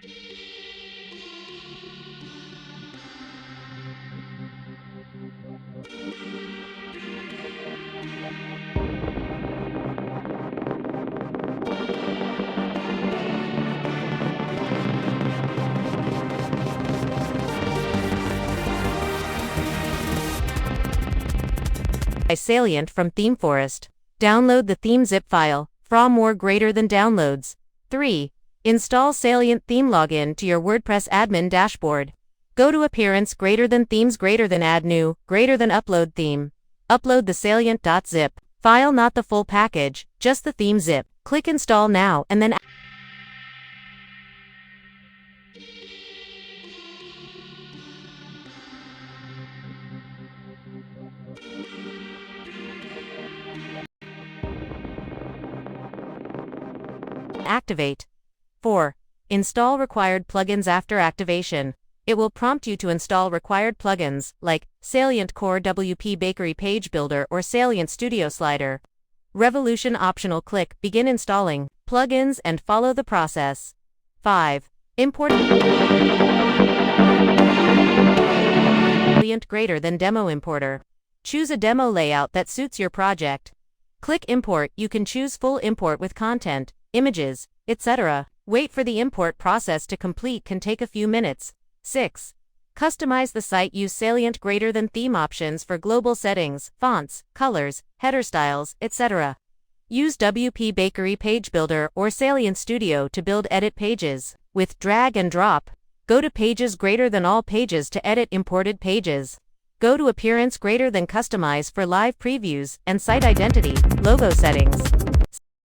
By Salient from Theme Forest. Download the theme zip file. From more greater than downloads. 3. Install Salient theme login to your WordPress admin dashboard. Go to Appearance greater than Themes greater than Add New greater than Upload Theme. Upload the salient.zip file, not the full package, just the theme zip. Click Install now and then activate. 4. Install required plugins after activation. It will prompt you to install required plugins, like Salient Core WPBakery Page Builder or Salient Studio Slider. Revolution optional. Click Begin installing plugins and follow the process. 5. Import Salient greater than demo importer. Choose a demo layout that suits your project. Click Import. You can choose full import with content, images, etc. Wait for the import process to complete, can take a few minutes. 6. Customize the site. Use Salient greater than theme options for global settings, fonts, colors, header styles, etc. Use WPBakery Page Builder or Salient Studio to build edit pages. With drag and drop, go to Pages greater than all pages to edit imported pages. Go to Appearance greater than Customize for live previews and site identity, logo settings.